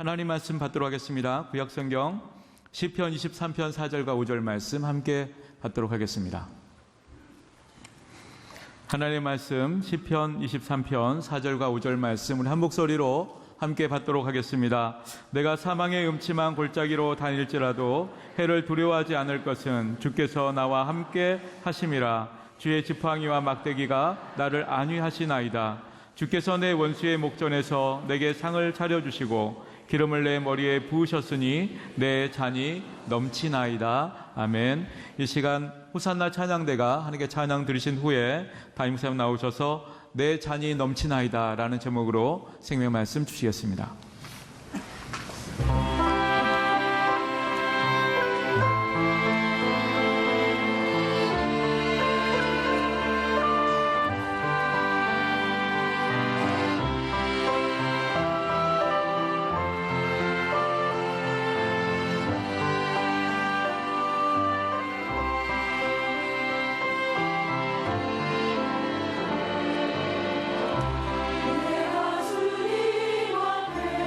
하나님 말씀 받도록 하겠습니다. 구약성경 시편 23편 4절과 5절 말씀 함께 받도록 하겠습니다. 하나님의 말씀 시편 23편 4절과 5절 말씀 우리 한 목소리로 함께 받도록 하겠습니다. 내가 사망의 음침한 골짜기로 다닐지라도 해를 두려워하지 않을 것은 주께서 나와 함께 하심이라. 주의 지팡이와 막대기가 나를 안위하시나이다. 주께서 내 원수의 목전에서 내게 상을 차려주시고 기름을 내 머리에 부으셨으니 내 잔이 넘치나이다. 아멘. 이 시간 호산나 찬양대가 하나님께 찬양 드리신 후에 담임사님 나오셔서 내 잔이 넘치나이다 라는 제목으로 생명 말씀 주시겠습니다. 내가 주님 앞에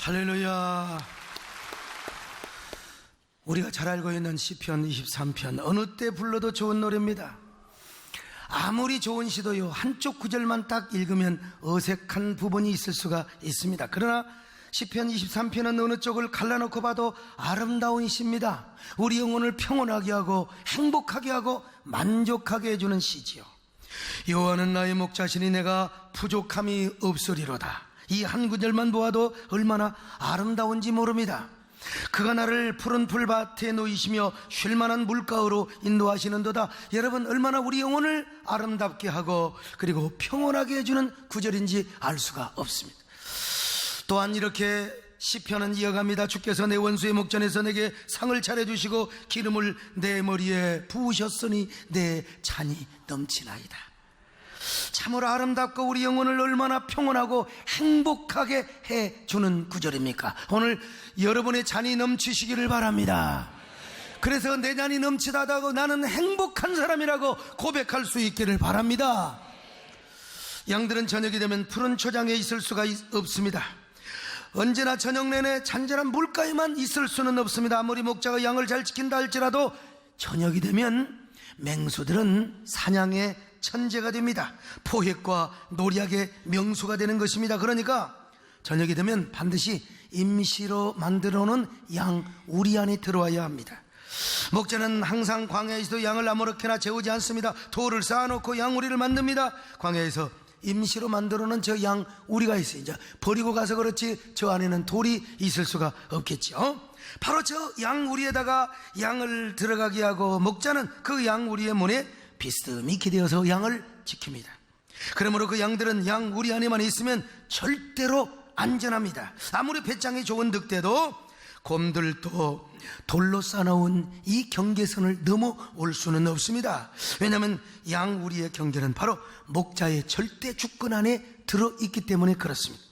할렐루야. 우리가 잘 알고 있는 시편 23편, 어느 때 불러도 좋은 노래입니다. 아무리 좋은 시도요, 한쪽 구절만 딱 읽으면 어색한 부분이 있을 수가 있습니다. 그러나 시편 23편은 어느 쪽을 갈라놓고 봐도 아름다운 시입니다. 우리 영혼을 평온하게 하고 행복하게 하고 만족하게 해주는 시지요. 여호와는 나의 목자시니 내가 부족함이 없으리로다. 이 한 구절만 보아도 얼마나 아름다운지 모릅니다. 그가 나를 푸른 풀밭에 놓이시며 쉴만한 물가으로 인도하시는도다. 여러분, 얼마나 우리 영혼을 아름답게 하고 그리고 평온하게 해주는 구절인지 알 수가 없습니다. 또한 이렇게 시편은 이어갑니다. 주께서 내 원수의 목전에서 내게 상을 차려주시고 기름을 내 머리에 부으셨으니 내 잔이 넘치나이다. 참으로 아름답고 우리 영혼을 얼마나 평온하고 행복하게 해주는 구절입니까? 오늘 여러분의 잔이 넘치시기를 바랍니다. 그래서 내 잔이 넘치다고 나는 행복한 사람이라고 고백할 수 있기를 바랍니다. 양들은 저녁이 되면 푸른 초장에 있을 수가 없습니다. 언제나 저녁 내내 잔잔한 물가에만 있을 수는 없습니다. 아무리 목자가 양을 잘 지킨다 할지라도 저녁이 되면 맹수들은 사냥의 천재가 됩니다. 포획과 노략의 명수가 되는 것입니다. 그러니까 저녁이 되면 반드시 임시로 만들어 놓은 양 우리 안에 들어와야 합니다. 목자는 항상 광야에서도 양을 아무렇게나 재우지 않습니다. 돌을 쌓아놓고 양 우리를 만듭니다. 광야에서 임시로 만들어 놓은 저 양 우리가 있어요. 이제 버리고 가서 그렇지 저 안에는 돌이 있을 수가 없겠죠. 바로 저 양 우리에다가 양을 들어가게 하고 목자는 그 양 우리의 문에 비스듬히 기대어서 양을 지킵니다. 그러므로 그 양들은 양 우리 안에만 있으면 절대로 안전합니다. 아무리 배짱이 좋은 늑대도 곰들도 돌로 쌓아놓은 이 경계선을 넘어올 수는 없습니다. 왜냐하면 양 우리의 경계는 바로 목자의 절대 주권 안에 들어있기 때문에 그렇습니다.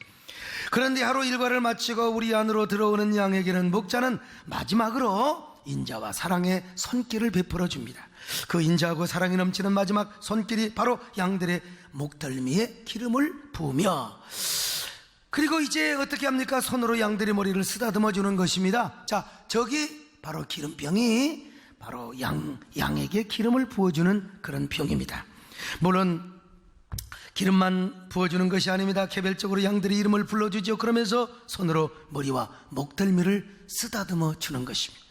그런데 하루 일과를 마치고 우리 안으로 들어오는 양에게는 목자는 마지막으로 인자와 사랑의 손길을 베풀어 줍니다. 그 인자하고 사랑이 넘치는 마지막 손길이 바로 양들의 목덜미에 기름을 부으며, 그리고 이제 어떻게 합니까? 손으로 양들의 머리를 쓰다듬어 주는 것입니다. 자, 저기 바로 기름병이 바로 양에게 기름을 부어주는 그런 병입니다. 물론 기름만 부어주는 것이 아닙니다. 개별적으로 양들의 이름을 불러주죠. 그러면서 손으로 머리와 목덜미를 쓰다듬어 주는 것입니다.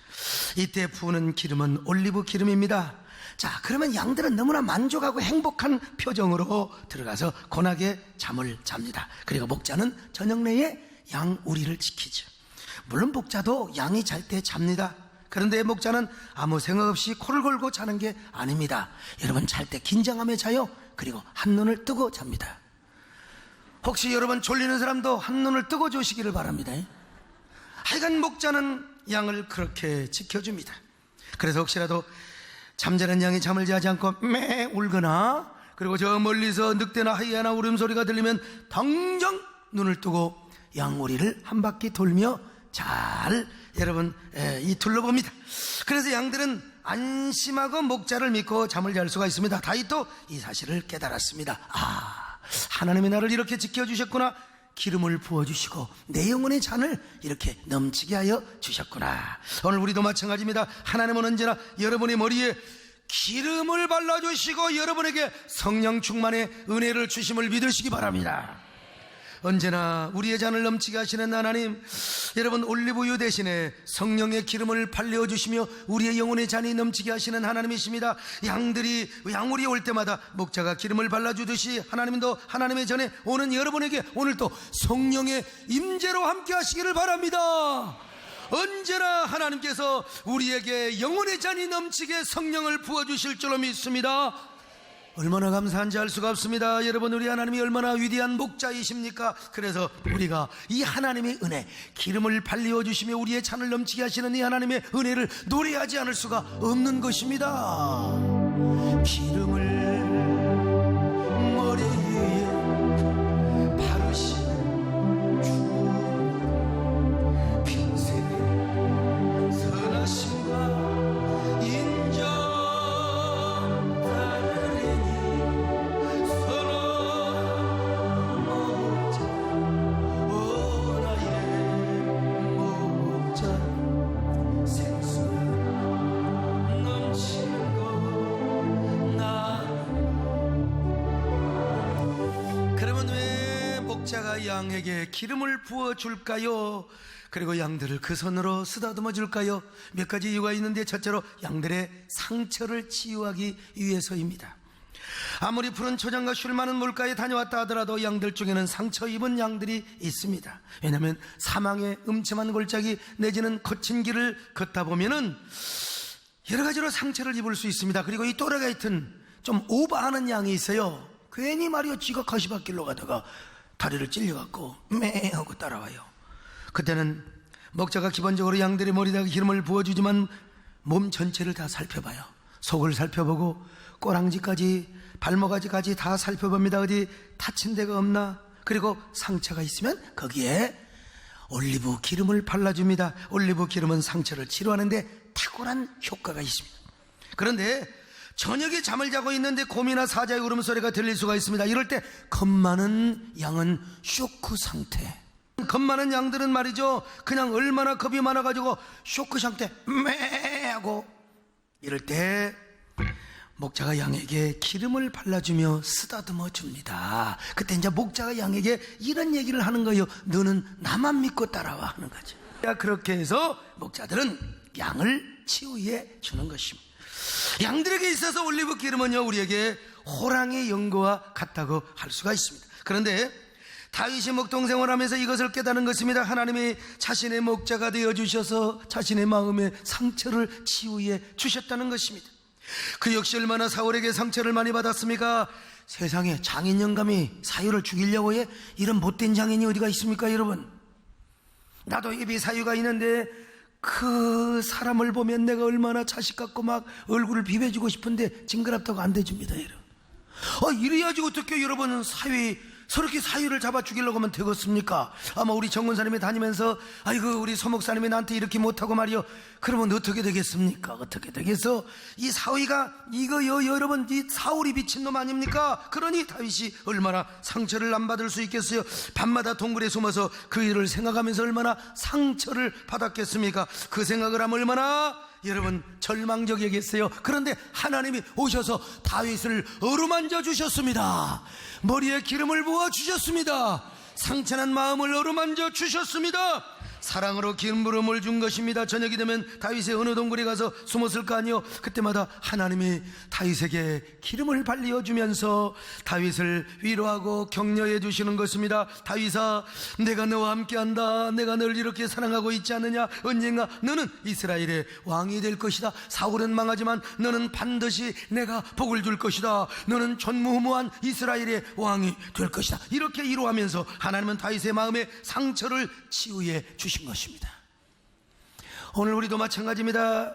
이때 부은 기름은 올리브 기름입니다. 자, 그러면 양들은 너무나 만족하고 행복한 표정으로 들어가서 고나게 잠을 잡니다. 그리고 목자는 저녁 내에 양 우리를 지키죠. 물론 목자도 양이 잘 때 잡니다. 그런데 목자는 아무 생각 없이 코를 골고 자는 게 아닙니다. 여러분, 잘 때 긴장하며 자요. 그리고 한눈을 뜨고 잡니다. 혹시 여러분 졸리는 사람도 한눈을 뜨고 주시기를 바랍니다. 하여간 목자는 양을 그렇게 지켜줍니다. 그래서 혹시라도 잠자는 양이 잠을 자지 않고 매 울거나, 그리고 저 멀리서 늑대나 하이에나 울음소리가 들리면 당장 눈을 뜨고 양오리를 한 바퀴 돌며 잘 여러분 둘러봅니다. 그래서 양들은 안심하고 목자를 믿고 잠을 잘 수가 있습니다. 다윗도 이 사실을 깨달았습니다. 아, 하나님이 나를 이렇게 지켜주셨구나. 기름을 부어주시고 내 영혼의 잔을 이렇게 넘치게 하여 주셨구나. 오늘 우리도 마찬가지입니다. 하나님은 언제나 여러분의 머리에 기름을 발라주시고 여러분에게 성령 충만의 은혜를 주심을 믿으시기 바랍니다. 언제나 우리의 잔을 넘치게 하시는 하나님, 여러분 올리브유 대신에 성령의 기름을 발려주시며 우리의 영혼의 잔이 넘치게 하시는 하나님이십니다. 양우리 올 때마다 목자가 기름을 발라주듯이 하나님도 하나님의 전에 오는 여러분에게 오늘도 성령의 임재로 함께 하시기를 바랍니다. 언제나 하나님께서 우리에게 영혼의 잔이 넘치게 성령을 부어주실 줄로 믿습니다. 얼마나 감사한지 알 수가 없습니다. 여러분, 우리 하나님이 얼마나 위대한 목자이십니까? 그래서 우리가 이 하나님의 은혜, 기름을 발리어 주시며 우리의 잔을 넘치게 하시는 이 하나님의 은혜를 노래하지 않을 수가 없는 것입니다. 기름을 머리 위에 바르신 주, 평생의 선하심과 인정 목자가 양에게 기름을 부어 줄까요? 그리고 양들을 그 손으로 쓰다듬어 줄까요? 몇 가지 이유가 있는데, 첫째로 양들의 상처를 치유하기 위해서입니다. 아무리 푸른 초장과 쉴 많은 물가에 다녀왔다 하더라도 양들 중에는 상처 입은 양들이 있습니다. 왜냐하면 사망의 음침한 골짜기 내지는 거친 길을 걷다 보면은 여러 가지로 상처를 입을 수 있습니다. 그리고 이 또래 같은 좀 오버하는 양이 있어요. 괜히 말이요, 지가 가시밭길로 가다가 다리를 찔려갖고 매 하고 따라와요. 그때는 목자가 기본적으로 양들의 머리다가 기름을 부어주지만 몸 전체를 다 살펴봐요. 속을 살펴보고 꼬랑지까지 발목까지 다 살펴봅니다. 어디 다친 데가 없나? 그리고 상처가 있으면 거기에 올리브 기름을 발라줍니다. 올리브 기름은 상처를 치료하는데 탁월한 효과가 있습니다. 그런데 저녁에 잠을 자고 있는데 곰이나 사자의 울음소리가 들릴 수가 있습니다. 이럴 때 겁 많은 양은 쇼크 상태. 겁 많은 양들은 말이죠, 그냥 얼마나 겁이 많아가지고 쇼크 상태 매 하고 이럴 때 목자가 양에게 기름을 발라주며 쓰다듬어 줍니다. 그때 이제 목자가 양에게 이런 얘기를 하는 거예요. 너는 나만 믿고 따라와 하는 거죠. 그렇게 해서 목자들은 양을 치유해 주는 것입니다. 양들에게 있어서 올리브 기름은요, 우리에게 호랑이의 연고와 같다고 할 수가 있습니다. 그런데 다윗이 목동생활을 하면서 이것을 깨닫는 것입니다. 하나님이 자신의 목자가 되어주셔서 자신의 마음의 상처를 치유해 주셨다는 것입니다. 그 역시 얼마나 사울에게 상처를 많이 받았습니까? 세상에 장인 영감이 사유를 죽이려고 해? 이런 못된 장인이 어디가 있습니까, 여러분? 나도 입이 사유가 있는데 그 사람을 보면 내가 얼마나 자식 같고 막 얼굴을 비벼주고 싶은데 징그럽다고 안 돼줍니다, 여러분. 이래야지 어떻게 여러분 저렇게 사유를 잡아 죽이려고 하면 되겠습니까? 아마 우리 정권사님이 다니면서 아이고 우리 소목사님이 나한테 이렇게 못하고 말이요, 그러면 어떻게 되겠습니까? 어떻게 되겠어? 이 사위가 여러분 이 사울이 미친놈 아닙니까? 그러니 다윗이 얼마나 상처를 안 받을 수 있겠어요? 밤마다 동굴에 숨어서 그 일을 생각하면서 얼마나 상처를 받았겠습니까? 그 생각을 하면 얼마나 여러분 절망적이겠어요. 그런데 하나님이 오셔서 다윗을 어루만져 주셨습니다. 머리에 기름을 부어 주셨습니다. 상처난 마음을 어루만져 주셨습니다. 사랑으로 기름 부음을 준 것입니다. 저녁이 되면 다윗의 어느 동굴에 가서 숨었을 거 아니요. 그때마다 하나님이 다윗에게 기름을 발려 주면서 다윗을 위로하고 격려해 주시는 것입니다. 다윗아, 내가 너와 함께한다. 내가 너를 이렇게 사랑하고 있지 않느냐? 언젠가 너는 이스라엘의 왕이 될 것이다. 사울은 망하지만 너는 반드시 내가 복을 줄 것이다. 너는 전무후무한 이스라엘의 왕이 될 것이다. 이렇게 위로하면서 하나님은 다윗의 마음에 상처를 치유해 주신 것입니다. 오늘 우리도 마찬가지입니다.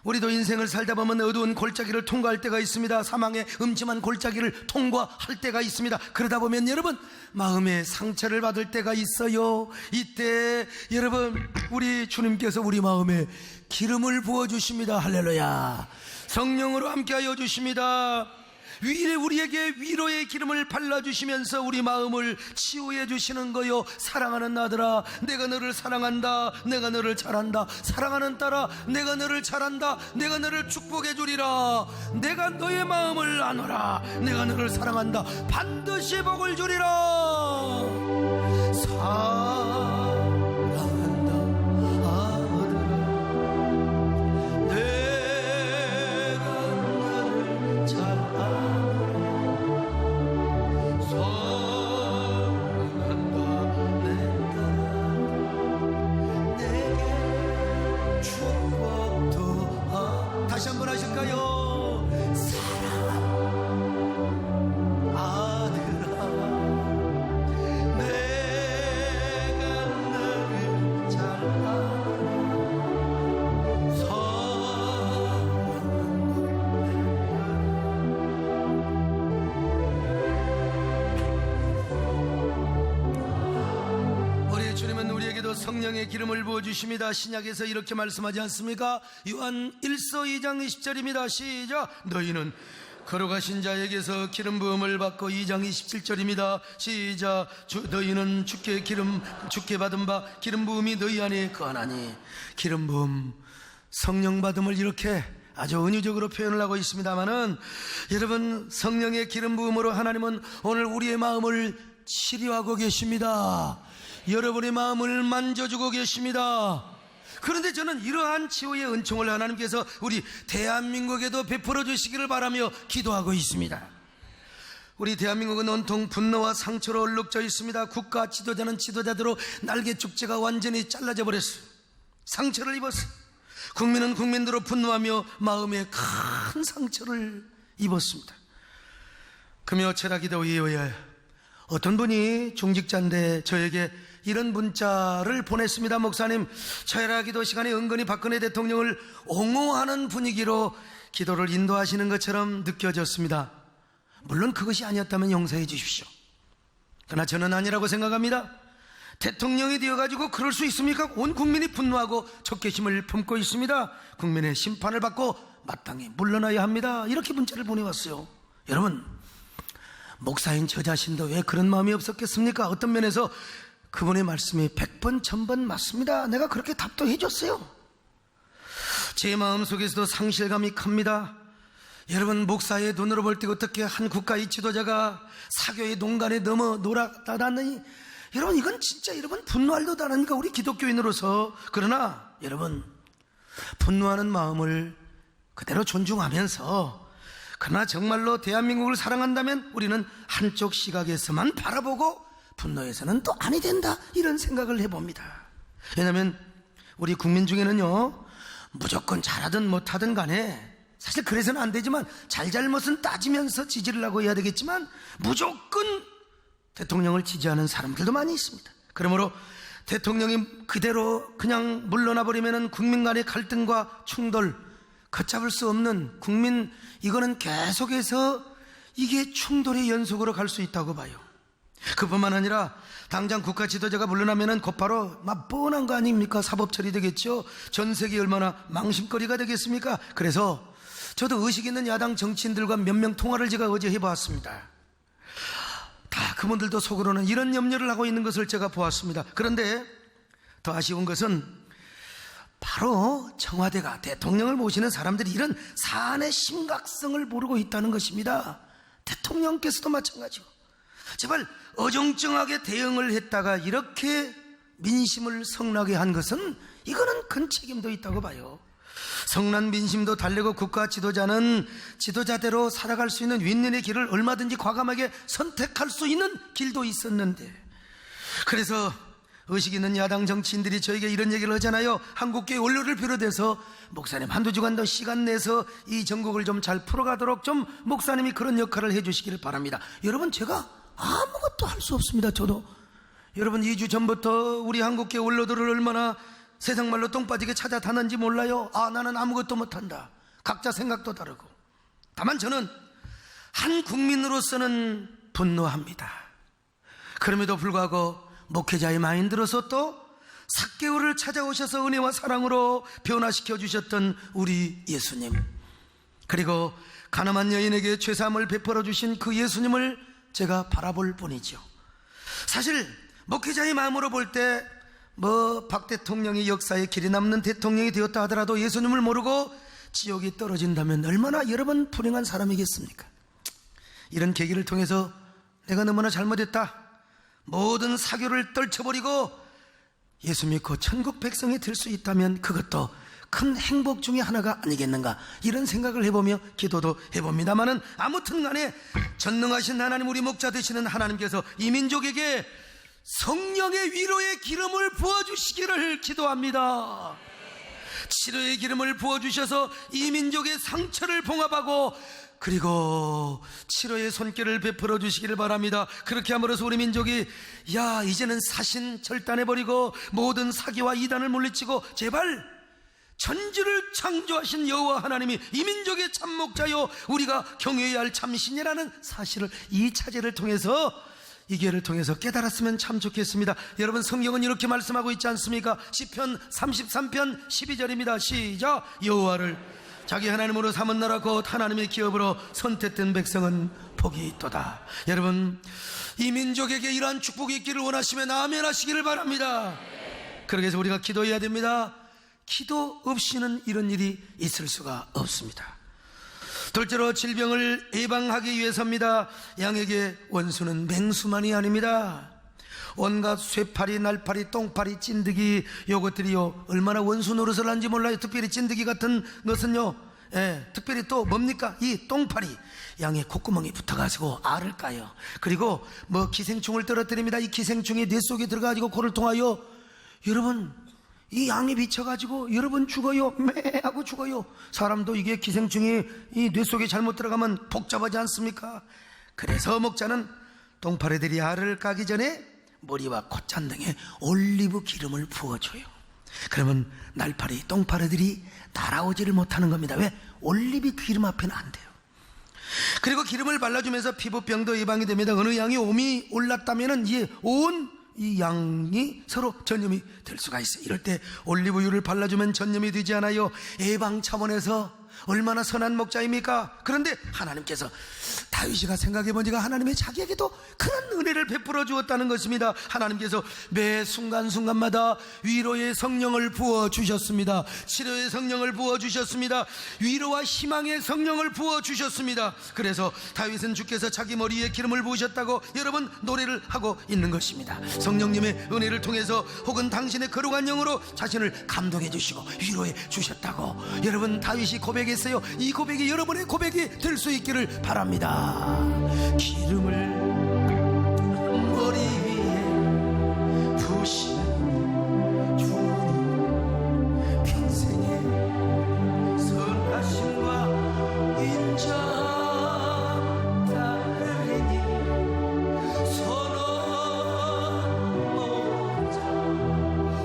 우리도 인생을 살다 보면 어두운 골짜기를 통과할 때가 있습니다. 사망의 음침한 골짜기를 통과할 때가 있습니다. 그러다 보면 여러분 마음에 상처를 받을 때가 있어요. 이때 여러분 우리 주님께서 우리 마음에 기름을 부어주십니다. 할렐루야. 성령으로 함께하여 주십니다. 우리에게 위로의 기름을 발라주시면서 우리 마음을 치유해 주시는 거요. 사랑하는 아들아, 내가 너를 사랑한다. 내가 너를 잘한다. 사랑하는 딸아, 내가 너를 잘한다. 내가 너를 축복해 주리라. 내가 너의 마음을 나누라. 내가 너를 사랑한다. 반드시 복을 주리라. 사랑한다 아들아, 내가 너를 잘한다. 다시 한번 하실까요? 사랑하는 아들아, 내가 너를 잘 알아. 우리 주님은 우리에게도 성령의 기름을 부어주십니다. 신약에서 이렇게 말씀하지 않습니까? 요한 1서 2장 20절입니다. 시작. 너희는 걸어가신 자에게서 기름 부음을 받고 2장 27절입니다. 시작. 너희는 주께 받은 바 기름 부음이 너희 안에 거하나니. 기름 부음, 성령 받음을 이렇게 아주 은유적으로 표현을 하고 있습니다만은 여러분 성령의 기름 부음으로 하나님은 오늘 우리의 마음을 치료하고 계십니다. 여러분의 마음을 만져주고 계십니다. 그런데 저는 이러한 치유의 은총을 하나님께서 우리 대한민국에도 베풀어 주시기를 바라며 기도하고 있습니다. 우리 대한민국은 온통 분노와 상처로 얼룩져 있습니다. 국가 지도자는 지도자대로 날개 축제가 완전히 잘라져 버렸어요. 상처를 입었어요. 국민은 국민대로 분노하며 마음에 큰 상처를 입었습니다. 금요 철학기도 이후에 어떤 분이 중직자인데 저에게 이런 문자를 보냈습니다. 목사님, 철학기도 시간에 은근히 박근혜 대통령을 옹호하는 분위기로 기도를 인도하시는 것처럼 느껴졌습니다. 물론 그것이 아니었다면 용서해 주십시오. 그러나 저는 아니라고 생각합니다. 대통령이 되어가지고 그럴 수 있습니까? 온 국민이 분노하고 적개심을 품고 있습니다. 국민의 심판을 받고 마땅히 물러나야 합니다. 이렇게 문자를 보내왔어요. 여러분, 목사인 저 자신도 왜 그런 마음이 없었겠습니까? 어떤 면에서 그분의 말씀이 100번 1000번 맞습니다. 내가 그렇게 답도 해줬어요. 제 마음속에서도 상실감이 큽니다. 여러분, 목사의 눈으로 볼 때 어떻게 한 국가의 지도자가 사교의 농간에 넘어 놀아다다니, 여러분, 이건 진짜 여러분 분노할 도 다르니까 우리 기독교인으로서. 그러나 여러분, 분노하는 마음을 그대로 존중하면서, 그러나 정말로 대한민국을 사랑한다면 우리는 한쪽 시각에서만 바라보고 분노해서는 또 아니 된다, 이런 생각을 해봅니다. 왜냐하면 우리 국민 중에는요, 무조건 잘하든 못하든 간에, 사실 그래서는 안 되지만 잘잘못은 따지면서 지지를 하고 해야 되겠지만 무조건 대통령을 지지하는 사람들도 많이 있습니다. 그러므로 대통령이 그대로 그냥 물러나 버리면 국민 간의 갈등과 충돌, 걷잡을 수 없는 국민, 이거는 계속해서 이게 충돌의 연속으로 갈 수 있다고 봐요. 그뿐만 아니라 당장 국가 지도자가 물러나면 곧바로 막 뻔한 거 아닙니까? 사법 처리되겠죠. 전 세계 얼마나 망신거리가 되겠습니까? 그래서 저도 의식 있는 야당 정치인들과 몇 명 통화를 제가 어제 해보았습니다. 다 그분들도 속으로는 이런 염려를 하고 있는 것을 제가 보았습니다. 그런데 더 아쉬운 것은 바로 청와대가, 대통령을 모시는 사람들이 이런 사안의 심각성을 모르고 있다는 것입니다. 대통령께서도 마찬가지고. 제발 어정쩡하게 대응을 했다가 이렇게 민심을 성나게 한 것은, 이거는 큰 책임도 있다고 봐요. 성난 민심도 달래고 국가 지도자는 지도자대로 살아갈 수 있는 윈윈의 길을 얼마든지 과감하게 선택할 수 있는 길도 있었는데, 그래서 의식 있는 야당 정치인들이 저에게 이런 얘기를 하잖아요. 한국교회 원로를 비롯해서 목사님 한두 주간 더 시간 내서 이 전국을 좀 잘 풀어가도록 좀 목사님이 그런 역할을 해주시기를 바랍니다. 여러분, 제가 아무것도 할 수 없습니다. 저도 여러분 2주 전부터 우리 한국교회 원로들을 얼마나 세상 말로 똥 빠지게 찾아다는지 몰라요. 나는 아무것도 못한다. 각자 생각도 다르고. 다만 저는 한 국민으로서는 분노합니다. 그럼에도 불구하고 목회자의 마인드로서 또 삭개오를 찾아오셔서 은혜와 사랑으로 변화시켜 주셨던 우리 예수님, 그리고 가늠한 여인에게 죄사함을 베풀어 주신 그 예수님을 제가 바라볼 뿐이죠. 사실 목회자의 마음으로 볼 때 박 대통령이 역사에 길이 남는 대통령이 되었다 하더라도 예수님을 모르고 지옥이 떨어진다면 얼마나 여러분 불행한 사람이겠습니까? 이런 계기를 통해서 내가 너무나 잘못했다, 모든 사교를 떨쳐버리고 예수 믿고 천국 백성이 될 수 있다면 그것도 큰 행복 중에 하나가 아니겠는가, 이런 생각을 해보며 기도도 해봅니다만은, 아무튼 간에 전능하신 하나님, 우리 목자 되시는 하나님께서 이 민족에게 성령의 위로의 기름을 부어주시기를 기도합니다. 치료의 기름을 부어주셔서 이 민족의 상처를 봉합하고, 그리고 치료의 손길을 베풀어 주시기를 바랍니다. 그렇게 함으로써 우리 민족이 이제는 사신 절단해버리고 모든 사기와 이단을 물리치고, 제발 천지를 창조하신 여호와 하나님이 이 민족의 참목자요 우리가 경외해야 할 참신이라는 사실을 이 차제를 통해서, 이 기회를 통해서 깨달았으면 참 좋겠습니다. 여러분, 성경은 이렇게 말씀하고 있지 않습니까? 시편 33편 12절입니다. 시작. 여호와를 자기 하나님으로 삼은 나라 곧 하나님의 기업으로 선택된 백성은 복이 있도다. 여러분, 이 민족에게 이러한 축복이 있기를 원하시면 아멘 하시기를 바랍니다. 그러기 위해서 우리가 기도해야 됩니다. 기도 없이는 이런 일이 있을 수가 없습니다. 둘째로 질병을 예방하기 위해서입니다. 양에게 원수는 맹수만이 아닙니다. 온갖 쇠파리, 날파리, 똥파리, 찐득이, 요것들이요 얼마나 원수 노릇을 하는지 몰라요. 특별히 찐득이 같은 것은요, 특별히 또 뭡니까? 이 똥파리, 양의 콧구멍에 붙어가지고 알을 까요. 그리고 뭐 기생충을 떨어뜨립니다. 이 기생충이 뇌 속에 들어가지고 코를 통하여, 여러분, 이 양이 비쳐가지고 여러분 죽어요. 매 하고 죽어요. 사람도 이게 기생충이 이 뇌 속에 잘못 들어가면 복잡하지 않습니까? 그래서 목자는 똥파리들이 알을 까기 전에 머리와 콧잔등에 올리브 기름을 부어줘요. 그러면 날파리, 똥파리들이 날아오지를 못하는 겁니다. 왜? 올리브 기름 앞에는 안 돼요. 그리고 기름을 발라주면서 피부병도 예방이 됩니다. 어느 양이 옴이 올랐다면은 이 양이 서로 전염이 될 수가 있어요. 이럴 때 올리브유를 발라주면 전염이 되지 않아요. 예방 차원에서 얼마나 선한 목자입니까? 그런데 하나님께서 다윗이가 생각해보니까 하나님의 자기에게도 그런 은혜를 베풀어 주었다는 것입니다. 하나님께서 매 순간순간마다 위로의 성령을 부어주셨습니다. 치료의 성령을 부어주셨습니다. 위로와 희망의 성령을 부어주셨습니다. 그래서 다윗은 주께서 자기 머리에 기름을 부으셨다고 여러분 노래를 하고 있는 것입니다. 성령님의 은혜를 통해서 혹은 당신의 거룩한 영으로 자신을 감동해 주시고 위로해 주셨다고 여러분 다윗이 고백했어요. 이 고백이 여러분의 고백이 될 수 있기를 바랍니다. 기름을 머리 위에 부으시는 주님 평생의 선하심과 인정 따르니 선언 모자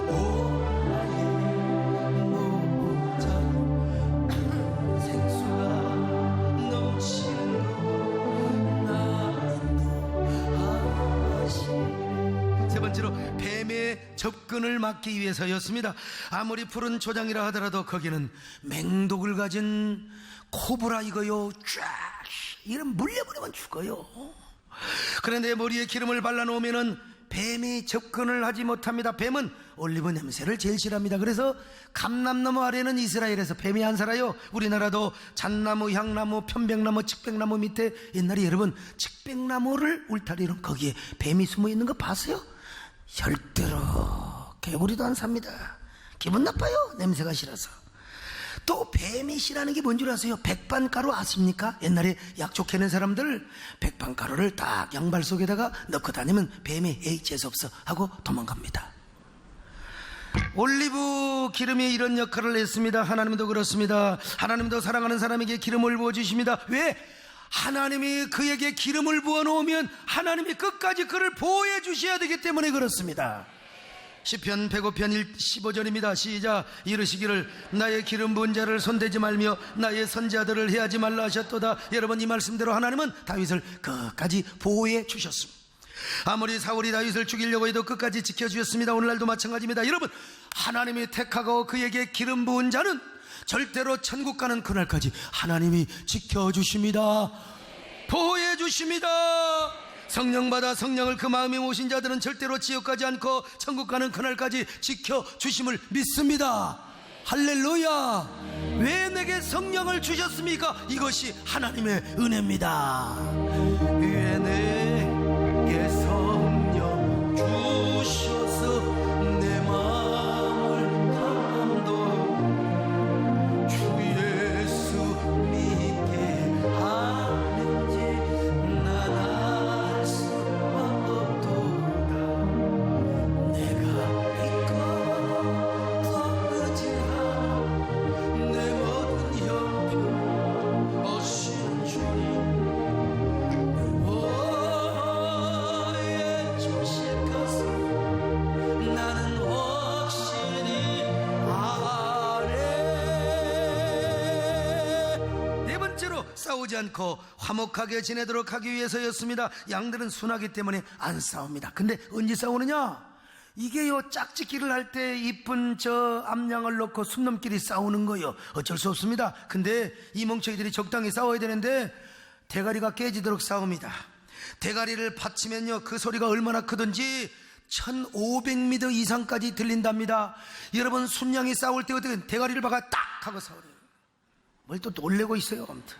오나의 모자 생수가 넘치는 세 번째로 뱀의 접근을 막기 위해서였습니다. 아무리 푸른 초장이라 하더라도 거기는 맹독을 가진 코브라 이거요 쫙 이런 물려버리면 죽어요. 그런데 머리에 기름을 발라놓으면은 뱀이 접근을 하지 못합니다. 뱀은 올리브 냄새를 제일 싫어합니다. 그래서 감람나무 아래는 이스라엘에서 뱀이 안 살아요. 우리나라도 잣나무, 향나무, 편백나무, 측백나무 밑에 옛날에 여러분 측백나무를 울타리로 거기에 뱀이 숨어 있는 거 봤어요? 절대로 개구리도 안 삽니다. 기분 나빠요. 냄새가 싫어서. 또 뱀이 싫어하는 게 뭔 줄 아세요? 백반가루 아십니까? 옛날에 약초 캐는 사람들 백반가루를 딱 양발 속에다가 넣고 다니면 뱀이 에이 재수없어 하고 도망갑니다. 올리브 기름이 이런 역할을 했습니다. 하나님도 그렇습니다. 하나님도 사랑하는 사람에게 기름을 부어주십니다. 왜? 하나님이 그에게 기름을 부어놓으면 하나님이 끝까지 그를 보호해 주셔야 되기 때문에 그렇습니다. 시편 105편 15절입니다. 시작. 이르시기를 나의 기름 부은 자를 손대지 말며 나의 선지자들을 해하지 말라 하셨도다. 여러분 이 말씀대로 하나님은 다윗을 끝까지 보호해 주셨습니다. 아무리 사울이 다윗을 죽이려고 해도 끝까지 지켜주셨습니다. 오늘날도 마찬가지입니다. 여러분 하나님이 택하고 그에게 기름 부은 자는 절대로 천국 가는 그날까지 하나님이 지켜주십니다. 보호해 주십니다. 성령 받아 성령을 그 마음에 모신 자들은 절대로 지옥 가지 않고 천국 가는 그날까지 지켜주심을 믿습니다. 할렐루야. 왜 내게 성령을 주셨습니까? 이것이 하나님의 은혜입니다. 왜 내게 성령 주셔서 내 마음을 감도 주 예수 믿게 하는지 난 알 수가 없도다. 내가 믿고 또 의지하 내 모든 형편 오신 주님 보호해 주실 것을 나는 확실히 아네. 네 번째로 싸우지 않고 화목하게 지내도록 하기 위해서였습니다. 양들은 순하기 때문에 안 싸웁니다. 근데 언제 싸우느냐? 이게요 짝짓기를 할 때 이쁜 저 암양을 놓고 숨넘끼리 싸우는 거요. 어쩔 수 없습니다. 근데 이 멍청이들이 적당히 싸워야 되는데 대가리가 깨지도록 싸웁니다. 대가리를 받치면요 그 소리가 얼마나 크든지 1500m 이상까지 들린답니다. 여러분 순양이 싸울 때 어떻게 대가리를 박아 딱 하고 싸우래요. 뭘 또 놀래고 있어요. 아무튼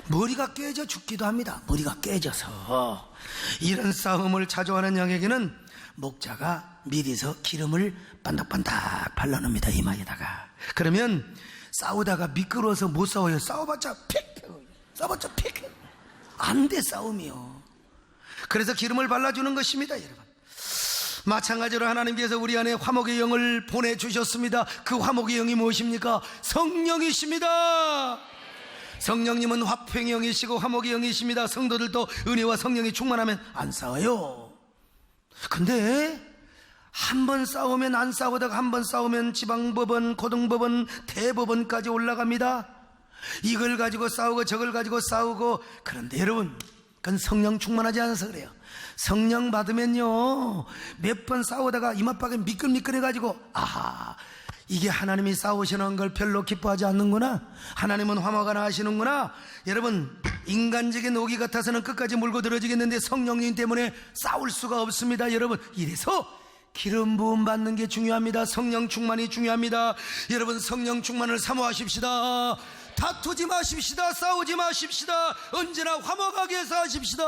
머리가 깨져 죽기도 합니다. 머리가 깨져서. 이런 싸움을 자주 하는 양에게는 목자가 미리서 기름을 반닥반닥 발라놓습니다. 이마에다가. 그러면 싸우다가 미끄러워서 못 싸워요. 싸워봤자 픽 안 돼, 싸움이요. 그래서 기름을 발라주는 것입니다, 여러분. 마찬가지로 하나님께서 우리 안에 화목의 영을 보내주셨습니다. 그 화목의 영이 무엇입니까? 성령이십니다. 성령님은 화평의 영이시고 화목의 영이십니다. 성도들도 은혜와 성령이 충만하면 안 싸워요. 근데 한 번 싸우면 안 싸우다가 한 번 싸우면 지방법원, 고등법원, 대법원까지 올라갑니다. 이걸 가지고 싸우고 저걸 가지고 싸우고. 그런데 여러분, 그건 성령 충만하지 않아서 그래요. 성령 받으면요, 몇 번 싸우다가 이마박에 미끌미끌해가지고, 아하, 이게 하나님이 싸우시는 걸 별로 기뻐하지 않는구나, 하나님은 화목하나 하시는구나. 여러분, 인간적인 오기 같아서는 끝까지 물고 들어지겠는데 성령님 때문에 싸울 수가 없습니다. 여러분, 이래서 기름 부음 받는 게 중요합니다. 성령 충만이 중요합니다. 여러분, 성령 충만을 사모하십시다. 다투지 마십시다. 싸우지 마십시다. 언제나 화목하게 사십시다.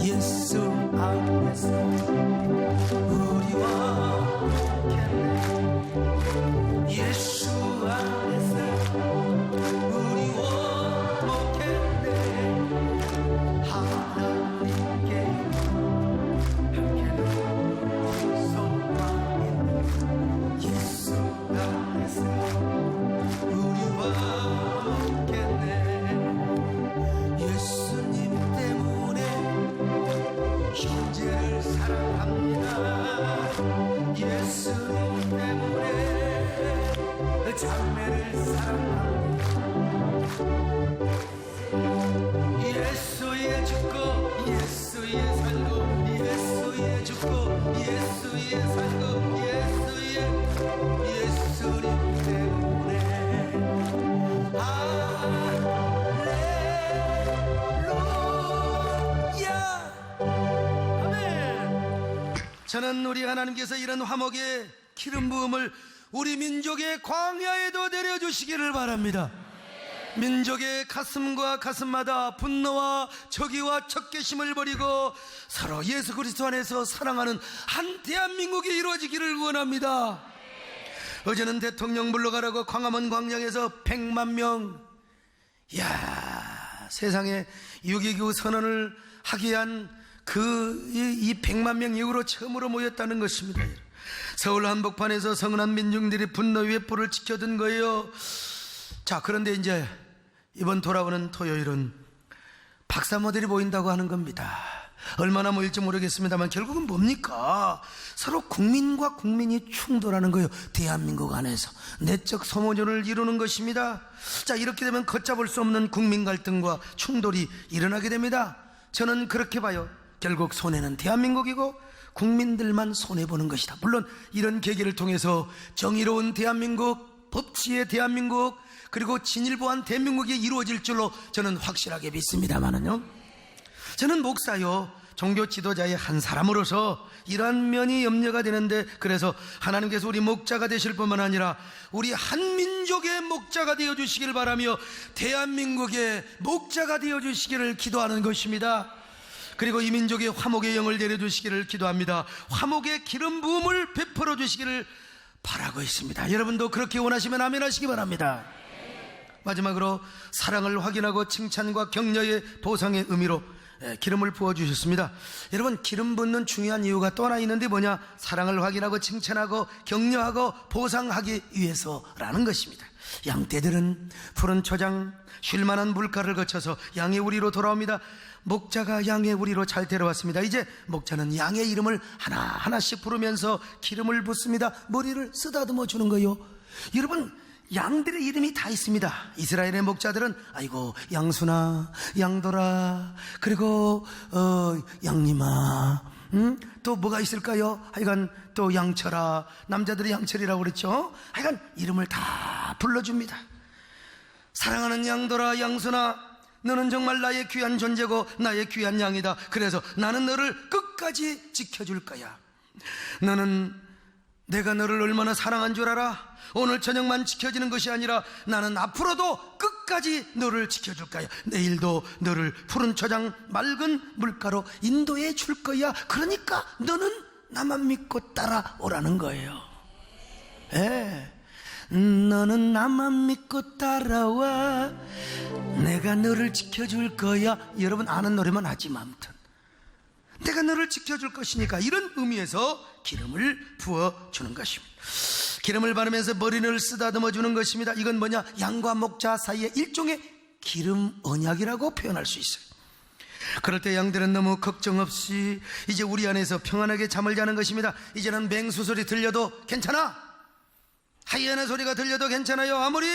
예수 안에서 우리와 함께네. 예수 안에서 우리와 함께네. 하나님께 함께는 소망이 예수 안에서 우리와 함께네. 예수님 때문에 형제를 사랑합니다. 예수님 때문에 자매를 사랑합니다. 예수의 죽고 예수의 살고 예수의 죽고 예수의 살고 예수님 때문에 저는 우리 하나님께서 이런 화목의 기름 부음을 우리 민족의 광야에도 내려주시기를 바랍니다. 민족의 가슴과 가슴마다 분노와 적의와 적개심을 버리고 서로 예수 그리스도 안에서 사랑하는 한 대한민국이 이루어지기를 원합니다. 어제는 대통령 물러가라고 광화문 광장에서 100만 명, 이야, 세상에 6.29 선언을 하기 위한 이 100만 명 이후로 처음으로 모였다는 것입니다. 서울 한복판에서 성은한 민중들이 분노 외포를 지켜든 거예요. 자, 그런데 이제 이번 돌아오는 토요일은 박사모델이 보인다고 하는 겁니다. 얼마나 모일지 모르겠습니다만 결국은 뭡니까? 서로 국민과 국민이 충돌하는 거예요. 대한민국 안에서 내적 소모전을 이루는 것입니다. 자, 이렇게 되면 걷잡을 수 없는 국민 갈등과 충돌이 일어나게 됩니다. 저는 그렇게 봐요. 결국 손해는 대한민국이고 국민들만 손해보는 것이다. 물론 이런 계기를 통해서 정의로운 대한민국, 법치의 대한민국, 그리고 진일보한 대한민국이 이루어질 줄로 저는 확실하게 믿습니다만은요, 저는 목사요, 종교 지도자의 한 사람으로서 이러한 면이 염려가 되는데, 그래서 하나님께서 우리 목자가 되실 뿐만 아니라 우리 한민족의 목자가 되어주시기를 바라며 대한민국의 목자가 되어주시기를 기도하는 것입니다. 그리고 이 민족의 화목의 영을 내려주시기를 기도합니다. 화목의 기름 부음을 베풀어 주시기를 바라고 있습니다. 여러분도 그렇게 원하시면 아멘 하시기 바랍니다. 마지막으로 사랑을 확인하고 칭찬과 격려의 보상의 의미로 기름을 부어주셨습니다. 여러분, 기름 붓는 중요한 이유가 또 하나 있는데 뭐냐? 사랑을 확인하고 칭찬하고 격려하고 보상하기 위해서라는 것입니다. 양떼들은 푸른 초장, 쉴만한 물가를 거쳐서 양의 우리로 돌아옵니다. 목자가 양의 우리로 잘 데려왔습니다. 이제 목자는 양의 이름을 하나하나씩 부르면서 기름을 붓습니다. 머리를 쓰다듬어 주는 거예요. 여러분, 양들의 이름이 다 있습니다. 이스라엘의 목자들은 아이고 양순아, 양돌아, 그리고 양님아, 또 뭐가 있을까요? 하여간 또 양철아, 남자들이 양철이라고 그랬죠. 하여간 이름을 다 불러줍니다. 사랑하는 양돌아, 양순아, 너는 정말 나의 귀한 존재고 나의 귀한 양이다. 그래서 나는 너를 끝까지 지켜줄 거야. 너는 내가 너를 얼마나 사랑한 줄 알아? 오늘 저녁만 지켜지는 것이 아니라 나는 앞으로도 끝까지 너를 지켜줄 거야. 내일도 너를 푸른 초장 맑은 물가로 인도해 줄 거야. 그러니까 너는 나만 믿고 따라오라는 거예요. 예. 너는 나만 믿고 따라와. 내가 너를 지켜줄 거야. 여러분 아는 노래만 하지만 아무튼 내가 너를 지켜줄 것이니까 이런 의미에서 기름을 부어주는 것입니다. 기름을 바르면서 머리를 쓰다듬어 주는 것입니다. 이건 뭐냐? 양과 목자 사이의 일종의 기름 언약이라고 표현할 수 있어요. 그럴 때 양들은 너무 걱정 없이 이제 우리 안에서 평안하게 잠을 자는 것입니다. 이제는 맹수 소리 들려도 괜찮아. 하이에나 소리가 들려도 괜찮아요. 아무리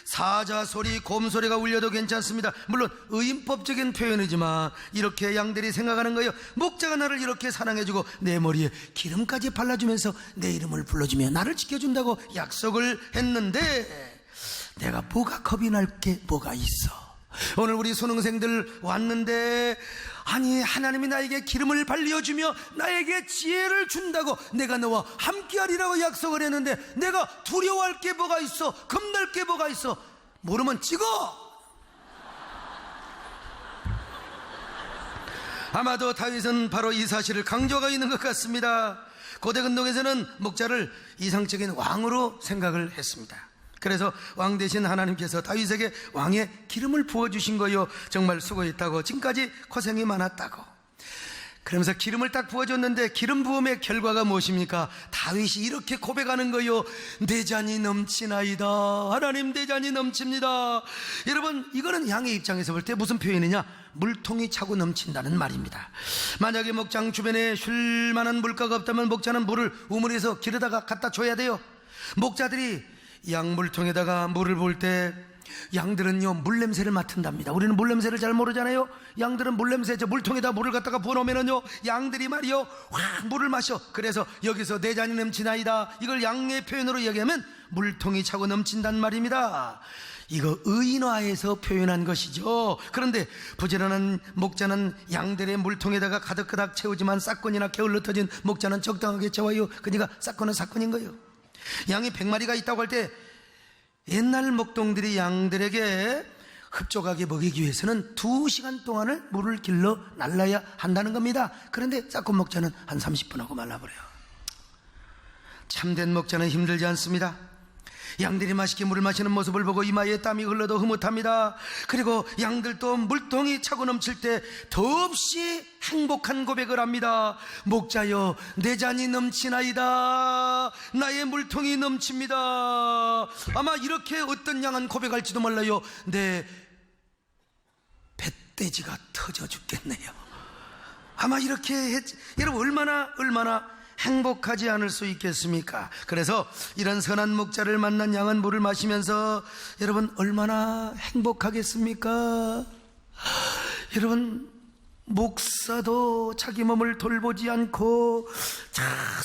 사자 소리, 곰 소리가 울려도 괜찮습니다. 물론 의인법적인 표현이지만 이렇게 양들이 생각하는 거예요. 목자가 나를 이렇게 사랑해주고 내 머리에 기름까지 발라주면서 내 이름을 불러주며 나를 지켜준다고 약속을 했는데 내가 뭐가 겁이 날 게 뭐가 있어. 오늘 우리 수능생들 왔는데 아니 하나님이 나에게 기름을 발려주며 나에게 지혜를 준다고 내가 너와 함께하리라고 약속을 했는데 내가 두려워할 게 뭐가 있어? 겁날 게 뭐가 있어? 모르면 찍어. 아마도 다윗은 바로 이 사실을 강조하고 있는 것 같습니다. 고대 근동에서는 목자를 이상적인 왕으로 생각을 했습니다. 그래서 왕 대신 하나님께서 다윗에게 왕의 기름을 부어주신 거요. 정말 수고했다고, 지금까지 고생이 많았다고. 그러면서 기름을 딱 부어줬는데 기름 부음의 결과가 무엇입니까? 다윗이 이렇게 고백하는 거요. 내 잔이 넘치나이다. 하나님 내 잔이 넘칩니다. 여러분 이거는 양의 입장에서 볼 때 무슨 표현이냐? 물통이 차고 넘친다는 말입니다. 만약에 목장 주변에 쉴 만한 물가가 없다면 목자는 물을 우물에서 길에다가 갖다 줘야 돼요. 목자들이 양물통에다가 물을 부을 때 양들은요 물냄새를 맡는답니다. 우리는 물냄새를 잘 모르잖아요. 양들은 물냄새, 저 물통에다 물을 갖다가 부어놓으면요 양들이 말이요 확 물을 마셔. 그래서 여기서 내 잔이 넘치나이다, 이걸 양의 표현으로 얘기하면 물통이 차고 넘친단 말입니다. 이거 의인화해서 표현한 것이죠. 그런데 부지런한 목자는 양들의 물통에다가 가득가득 채우지만 싹건이나 게을러 터진 목자는 적당하게 채워요. 그러니까 싹건은 싹건인 거예요. 양이 100마리가 있다고 할 때 옛날 목동들이 양들에게 흡족하게 먹이기 위해서는 2시간 동안을 물을 길러 날라야 한다는 겁니다. 그런데 싹건 목자는 한 30분 하고 말라버려요. 참된 목자는 힘들지 않습니다. 양들이 맛있게 물을 마시는 모습을 보고 이마에 땀이 흘러도 흐뭇합니다. 그리고 양들도 물통이 차고 넘칠 때 더없이 행복한 고백을 합니다. 목자여 내 잔이 넘치나이다. 나의 물통이 넘칩니다. 아마 이렇게 어떤 양은 고백할지도 몰라요. 내 뱃돼지가 터져 죽겠네요. 아마 이렇게 여러분 얼마나 행복하지 않을 수 있겠습니까? 그래서 이런 선한 목자를 만난 양은 물을 마시면서 여러분 얼마나 행복하겠습니까? 여러분 목사도 자기 몸을 돌보지 않고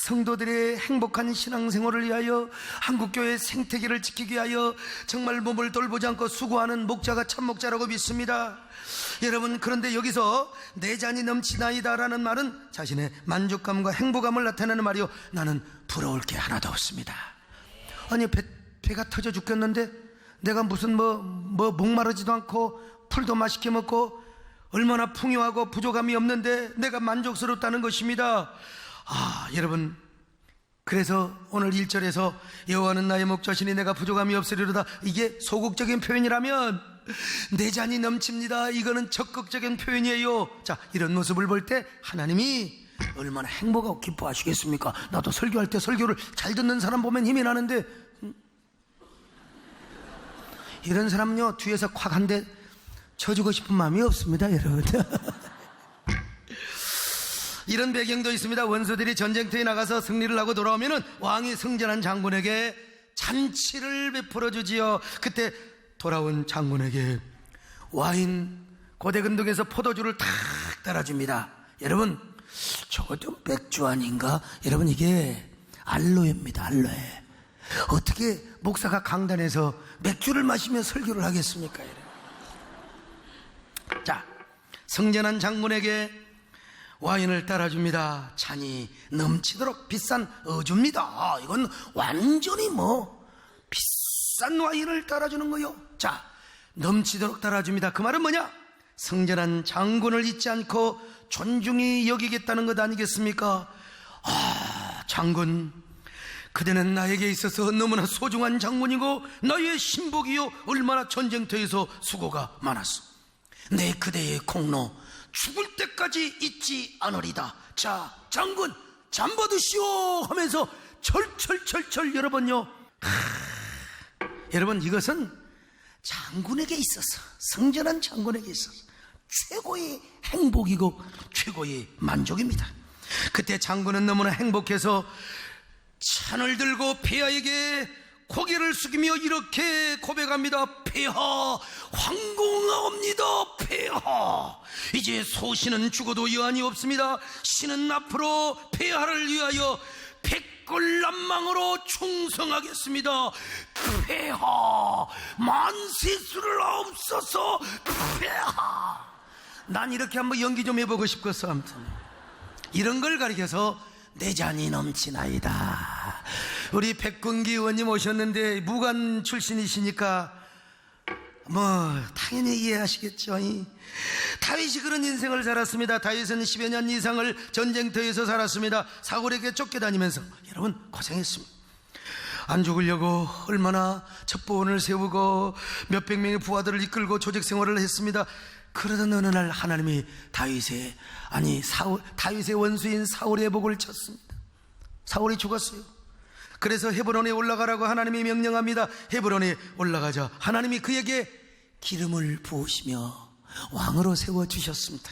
성도들의 행복한 신앙생활을 위하여 한국교회의 생태계를 지키기 위하여 정말 몸을 돌보지 않고 수고하는 목자가 참 목자라고 믿습니다. 여러분 그런데 여기서 내 잔이 넘치나이다 라는 말은 자신의 만족감과 행복감을 나타내는 말이요. 나는 부러울 게 하나도 없습니다. 아니 배가 터져 죽겠는데 내가 무슨 목마르지도 않고 풀도 맛있게 먹고 얼마나 풍요하고 부족함이 없는데 내가 만족스럽다는 것입니다. 여러분 그래서 오늘 1절에서 여호와는 나의 목자시니 내가 부족함이 없으리로다, 이게 소극적인 표현이라면 내 잔이 넘칩니다, 이거는 적극적인 표현이에요. 자, 이런 모습을 볼 때 하나님이 얼마나 행복하고 기뻐하시겠습니까? 나도 설교할 때 설교를 잘 듣는 사람 보면 힘이 나는데 이런 사람요 뒤에서 콱 한 대 쳐주고 싶은 마음이 없습니다, 여러분. 이런 배경도 있습니다. 원수들이 전쟁터에 나가서 승리를 하고 돌아오면 왕이 승전한 장군에게 잔치를 베풀어 주지요. 그때 돌아온 장군에게 와인, 고대 근동에서 포도주를 탁 따라줍니다. 여러분 저거 좀 맥주 아닌가? 여러분 이게 알로에입니다, 알로에. 어떻게 목사가 강단에서 맥주를 마시며 설교를 하겠습니까? 자, 승전한 장군에게 와인을 따라줍니다. 잔이 넘치도록 비싼 어주입니다. 이건 완전히 비싼 와인을 따라주는 거요. 자, 넘치도록 따라줍니다. 그 말은 뭐냐? 성전한 장군을 잊지 않고 존중히 여기겠다는 것 아니겠습니까? 장군, 그대는 나에게 있어서 너무나 소중한 장군이고 나의 신복이요, 얼마나 전쟁터에서 수고가 많았어. 내 그대의 공로 죽을 때까지 잊지 않으리다. 자, 장군 잠 받으시오 하면서 철철철철 여러분요, 여러분, 이것은 장군에게 있어서, 성전한 장군에게 있어서 최고의 행복이고 최고의 만족입니다. 그때 장군은 너무나 행복해서 찬을 들고 폐하에게 고개를 숙이며 이렇게 고백합니다. 폐하, 황공하옵니다. 폐하, 이제 소신은 죽어도 여한이 없습니다. 신은 앞으로 폐하를 위하여 백골난망으로 충성하겠습니다. 폐하, 만세수를 하옵소서. 폐하. 난 이렇게 한번 연기 좀 해보고 싶겠어. 아무튼 이런 걸 가리켜서 내 잔이 넘치나이다. 우리 백근기 의원님 오셨는데 무관 출신이시니까 당연히 이해하시겠죠. 다윗이 그런 인생을 살았습니다. 다윗은 10여 년 이상을 전쟁터에서 살았습니다. 사울에게 쫓겨다니면서 여러분 고생했습니다. 안 죽으려고 얼마나 첩보원을 세우고 몇백 명의 부하들을 이끌고 조직 생활을 했습니다. 그러던 어느 날 하나님이 다윗의 원수인 사울의 복을 쳤습니다. 사울이 죽었어요. 그래서 헤브론에 올라가라고 하나님이 명령합니다. 헤브론에 올라가자 하나님이 그에게 기름을 부으시며 왕으로 세워주셨습니다.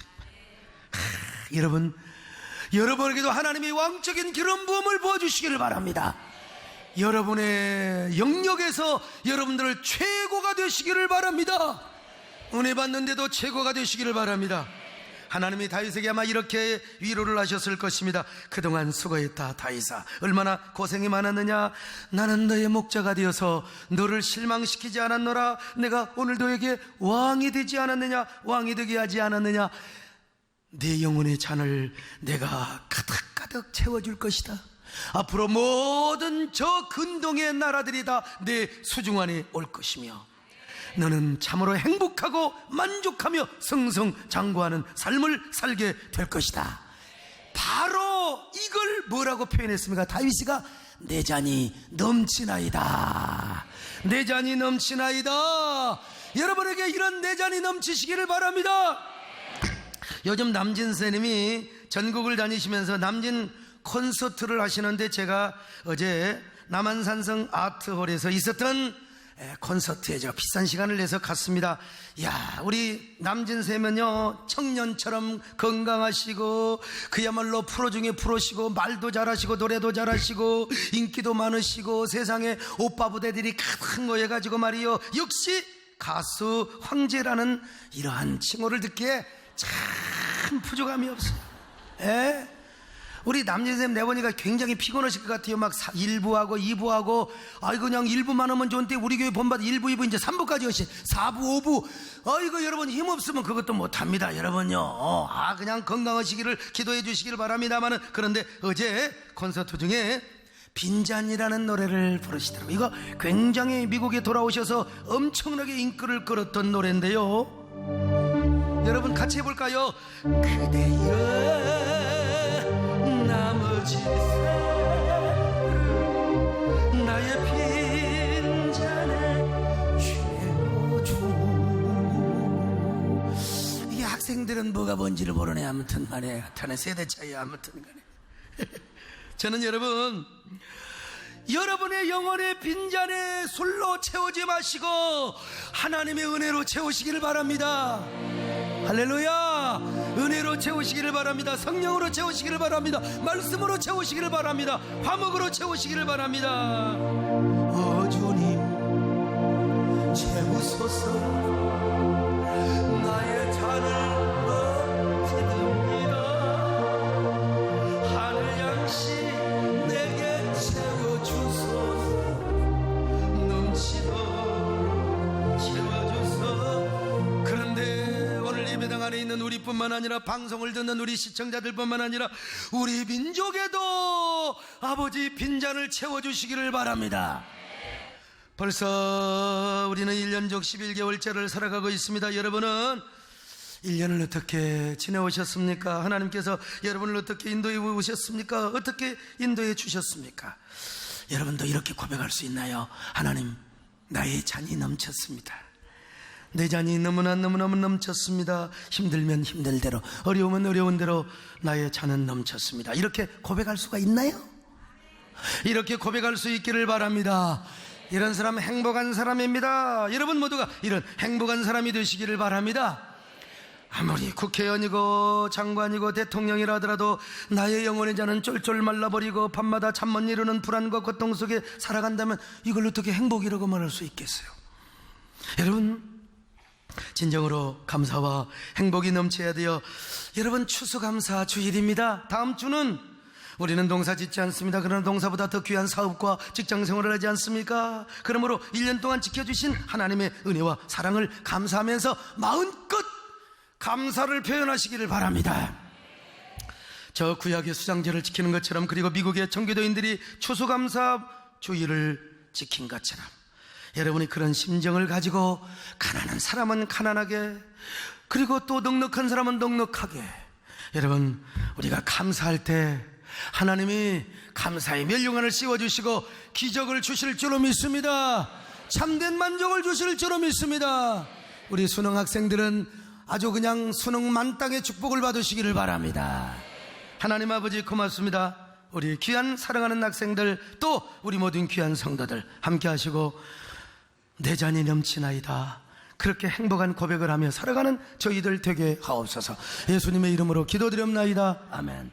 여러분에게도 하나님이 왕적인 기름 부음을 부어주시기를 바랍니다. 여러분의 영역에서 여러분들 최고가 되시기를 바랍니다. 은혜 받는데도 최고가 되시기를 바랍니다. 하나님이 다윗에게 아마 이렇게 위로를 하셨을 것입니다. 그동안 수고했다 다윗아, 얼마나 고생이 많았느냐. 나는 너의 목자가 되어서 너를 실망시키지 않았노라. 내가 오늘 너에게 왕이 되지 않았느냐, 왕이 되게 하지 않았느냐. 내 영혼의 잔을 내가 가득가득 채워줄 것이다. 앞으로 모든 저 근동의 나라들이 다 내 수중 안에 올 것이며 너는 참으로 행복하고 만족하며 승승장구하는 삶을 살게 될 것이다. 바로 이걸 뭐라고 표현했습니까? 다윗이가 내 잔이 넘치나이다. 내 잔이 넘치나이다. 여러분에게 이런 내 잔이 넘치시기를 바랍니다. 요즘 남진 선생님이 전국을 다니시면서 남진 콘서트를 하시는데 제가 어제 남한산성 아트홀에서 있었던 콘서트에 제가 비싼 시간을 내서 갔습니다. 야, 우리 남진쌤은요 청년처럼 건강하시고 그야말로 프로 중에 프로시고 말도 잘하시고 노래도 잘하시고 인기도 많으시고 세상에 오빠 부대들이 가득한 거 해가지고 말이요, 역시 가수 황제라는 이러한 칭호를 듣기에 참 부족함이 없어요. 우리 남진쌤 내보니까 굉장히 피곤하실 것 같아요. 막 1부하고 2부하고, 그냥 1부만 하면 좋은데 우리 교회 본받아 1부, 2부 이제 3부까지 오시 4부, 5부. 여러분 힘없으면 그것도 못합니다. 여러분요. 그냥 건강하시기를 기도해 주시기를 바랍니다만은, 그런데 어제 콘서트 중에 빈잔이라는 노래를 부르시더라고요. 이거 굉장히 미국에 돌아오셔서 엄청나게 인기를 끌었던 노래인데요. 여러분 같이 해볼까요? 그대여 나머지 나의 빈잔에 채워줘. 이 학생들은 뭐가 뭔지를 모르네. 아무튼 말이에요. 하여튼 세대 차이 아무튼 간에 저는 여러분의 영혼의 빈잔에 술로 채우지 마시고 하나님의 은혜로 채우시기를 바랍니다. 할렐루야. 은혜로 채우시기를 바랍니다. 성령으로 채우시기를 바랍니다. 말씀으로 채우시기를 바랍니다. 화목으로 채우시기를 바랍니다. 주님 채우소서. 나의 잔을 넘치듭니다. 하늘 양식 내게 채워주소서. 넘치도록 채워주소서. 그런데 오늘 예배당 안에 있는 우리 우리뿐만 아니라 방송을 듣는 우리 시청자들뿐만 아니라 우리 민족에도 아버지 빈잔을 채워주시기를 바랍니다. 벌써 우리는 1년족 11개월째를 살아가고 있습니다. 여러분은 1년을 어떻게 지내오셨습니까? 하나님께서 여러분을 어떻게 인도해 오셨습니까? 어떻게 인도해 주셨습니까? 여러분도 이렇게 고백할 수 있나요? 하나님, 나의 잔이 넘쳤습니다. 내 잔이 너무너무 넘쳤습니다. 힘들면 힘든 대로, 어려우면 어려운 대로 나의 잔은 넘쳤습니다. 이렇게 고백할 수가 있나요? 이렇게 고백할 수 있기를 바랍니다. 이런 사람은 행복한 사람입니다. 여러분 모두가 이런 행복한 사람이 되시기를 바랍니다. 아무리 국회의원이고 장관이고 대통령이라 하더라도 나의 영혼의 잔은 쫄쫄 말라버리고 밤마다 잠 못 이루는 불안과 고통 속에 살아간다면 이걸 어떻게 행복이라고 말할 수 있겠어요? 여러분, 진정으로 감사와 행복이 넘쳐야 돼요. 여러분, 추수감사 주일입니다. 다음 주는 우리는 농사 짓지 않습니다. 그러나 농사보다 더 귀한 사업과 직장생활을 하지 않습니까? 그러므로 1년 동안 지켜주신 하나님의 은혜와 사랑을 감사하면서 마음껏 감사를 표현하시기를 바랍니다. 저 구약의 수장제를 지키는 것처럼, 그리고 미국의 청교도인들이 추수감사 주일을 지킨 것처럼 여러분이 그런 심정을 가지고 가난한 사람은 가난하게, 그리고 또 넉넉한 사람은 넉넉하게, 여러분 우리가 감사할 때 하나님이 감사의 멸류관을 씌워주시고 기적을 주실 줄로 믿습니다. 참된 만족을 주실 줄로 믿습니다. 우리 수능 학생들은 아주 그냥 수능 만땅의 축복을 받으시기를 바랍니다. 하나님 아버지 고맙습니다. 우리 귀한 사랑하는 학생들, 또 우리 모든 귀한 성도들 함께 하시고 내 잔이 넘치나이다, 그렇게 행복한 고백을 하며 살아가는 저희들 되게 하옵소서. 예수님의 이름으로 기도드렸나이다. 아멘.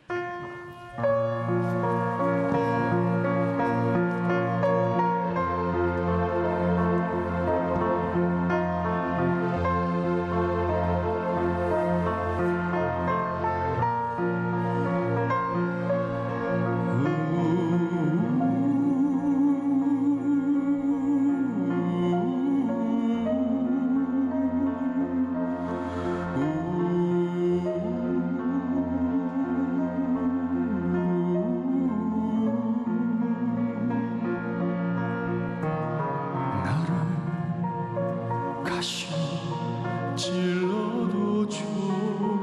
찔러도 좋아요.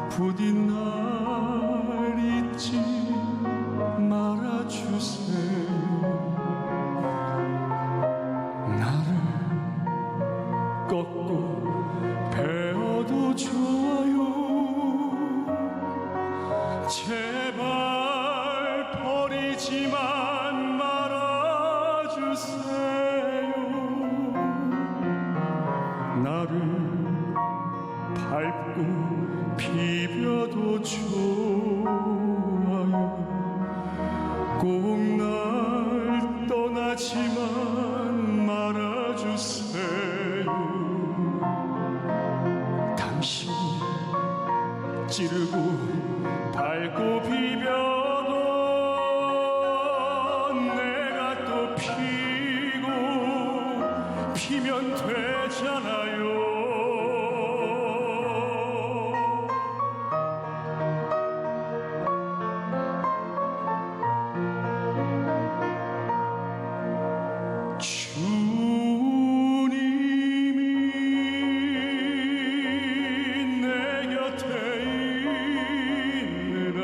부디 날 잊지 말아주세요. 나를 꺾고 베어도 좋아요. 제발 버리지만 말아주세요. 나를 밟고 비벼도 좋아요. 꼭 날 떠나지만 말아주세요. 당신이 찌르고 밟고 비벼도 내가 또 피고 피면 되잖아요. 주님이 내 곁에 있느라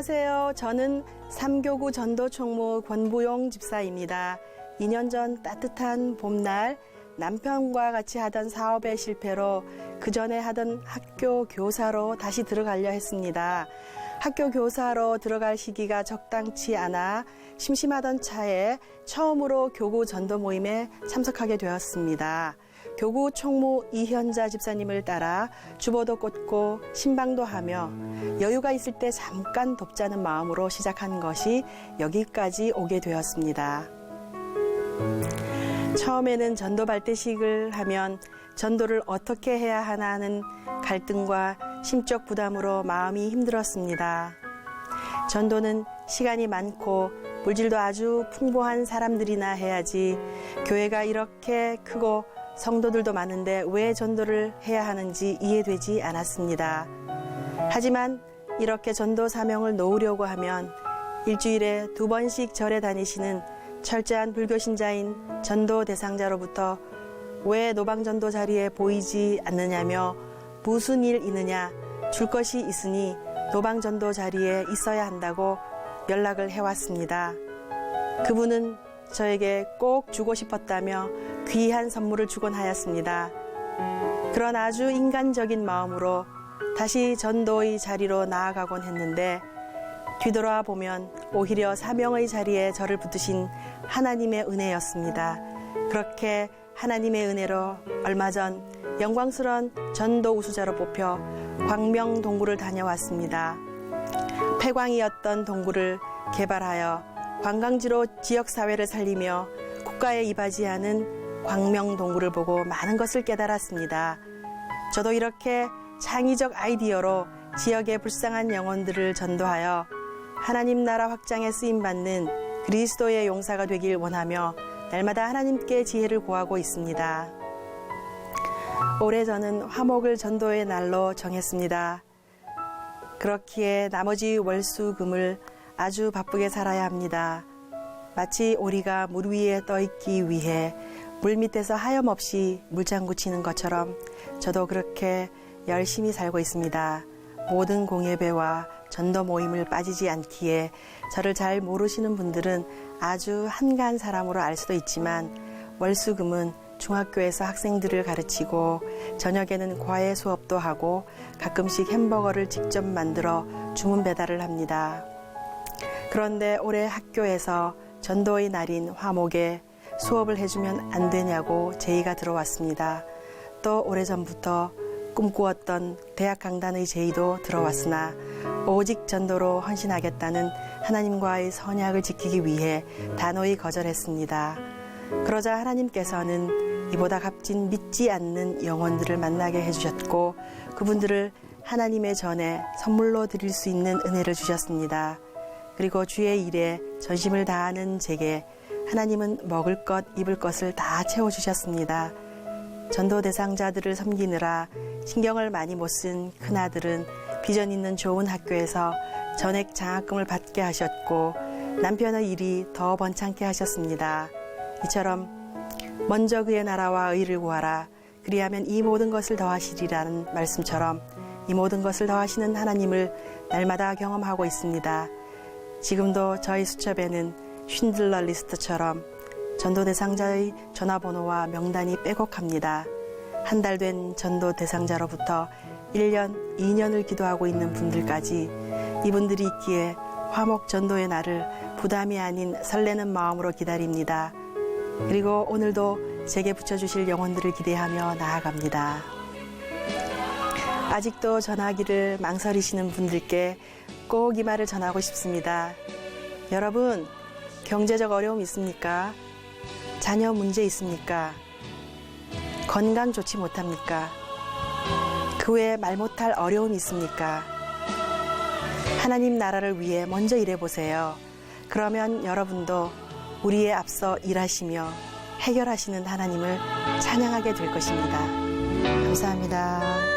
안녕하세요. 저는 삼교구 전도총무 권부용 집사입니다. 2년 전 따뜻한 봄날 남편과 같이 하던 사업의 실패로 그 전에 하던 학교 교사로 다시 들어가려 했습니다. 학교 교사로 들어갈 시기가 적당치 않아 심심하던 차에 처음으로 교구 전도 모임에 참석하게 되었습니다. 교구 총무 이현자 집사님을 따라 주보도 꽂고 신방도 하며 여유가 있을 때 잠깐 돕자는 마음으로 시작한 것이 여기까지 오게 되었습니다. 처음에는 전도 발대식을 하면 전도를 어떻게 해야 하나 하는 갈등과 심적 부담으로 마음이 힘들었습니다. 전도는 시간이 많고 물질도 아주 풍부한 사람들이나 해야지 교회가 이렇게 크고 성도들도 많은데 왜 전도를 해야 하는지 이해되지 않았습니다. 하지만 이렇게 전도 사명을 놓으려고 하면 일주일에 2번씩 절에 다니시는 철저한 불교 신자인 전도 대상자로부터 왜 노방전도 자리에 보이지 않느냐며 무슨 일 있느냐 줄 것이 있으니 노방전도 자리에 있어야 한다고 연락을 해왔습니다. 그분은 저에게 꼭 주고 싶었다며 귀한 선물을 주곤 하였습니다. 그런 아주 인간적인 마음으로 다시 전도의 자리로 나아가곤 했는데 뒤돌아 보면 오히려 사명의 자리에 저를 붙드신 하나님의 은혜였습니다. 그렇게 하나님의 은혜로 얼마 전 영광스러운 전도 우수자로 뽑혀 광명 동구를 다녀왔습니다. 폐광이었던 동구를 개발하여 관광지로 지역사회를 살리며 국가에 이바지하는 광명 동구를 보고 많은 것을 깨달았습니다. 저도 이렇게 창의적 아이디어로 지역의 불쌍한 영혼들을 전도하여 하나님 나라 확장에 쓰임받는 그리스도의 용사가 되길 원하며 날마다 하나님께 지혜를 구하고 있습니다. 올해 저는 화목을 전도의 날로 정했습니다. 그렇기에 나머지 월수금을 아주 바쁘게 살아야 합니다. 마치 오리가 물 위에 떠있기 위해 물 밑에서 하염없이 물장구 치는 것처럼 저도 그렇게 열심히 살고 있습니다. 모든 공예배와 전도 모임을 빠지지 않기에 저를 잘 모르시는 분들은 아주 한가한 사람으로 알 수도 있지만 월수금은 중학교에서 학생들을 가르치고 저녁에는 과외 수업도 하고 가끔씩 햄버거를 직접 만들어 주문 배달을 합니다. 그런데 올해 학교에서 전도의 날인 화목에 수업을 해주면 안 되냐고 제의가 들어왔습니다. 또 오래전부터 꿈꾸었던 대학 강단의 제의도 들어왔으나 오직 전도로 헌신하겠다는 하나님과의 선약을 지키기 위해 단호히 거절했습니다. 그러자 하나님께서는 이보다 값진 믿지 않는 영혼들을 만나게 해주셨고 그분들을 하나님의 전에 선물로 드릴 수 있는 은혜를 주셨습니다. 그리고 주의 일에 전심을 다하는 제게 하나님은 먹을 것, 입을 것을 다 채워주셨습니다. 전도 대상자들을 섬기느라 신경을 많이 못 쓴 큰아들은 비전 있는 좋은 학교에서 전액 장학금을 받게 하셨고 남편의 일이 더 번창케 하셨습니다. 이처럼 먼저 그의 나라와 의를 구하라. 그리하면 이 모든 것을 더하시리라는 말씀처럼 이 모든 것을 더하시는 하나님을 날마다 경험하고 있습니다. 지금도 저희 수첩에는 쉰들러 리스트처럼 전도 대상자의 전화번호와 명단이 빼곡합니다. 한 달 된 전도 대상자로부터 1년, 2년을 기도하고 있는 분들까지 이분들이 있기에 화목 전도의 날을 부담이 아닌 설레는 마음으로 기다립니다. 그리고 오늘도 제게 붙여주실 영혼들을 기대하며 나아갑니다. 아직도 전하기를 망설이시는 분들께 꼭 이 말을 전하고 싶습니다. 여러분, 경제적 어려움 있습니까? 자녀 문제 있습니까? 건강 좋지 못합니까? 그 외에 말 못할 어려움이 있습니까? 하나님 나라를 위해 먼저 일해보세요. 그러면 여러분도 우리에 앞서 일하시며 해결하시는 하나님을 찬양하게 될 것입니다. 감사합니다.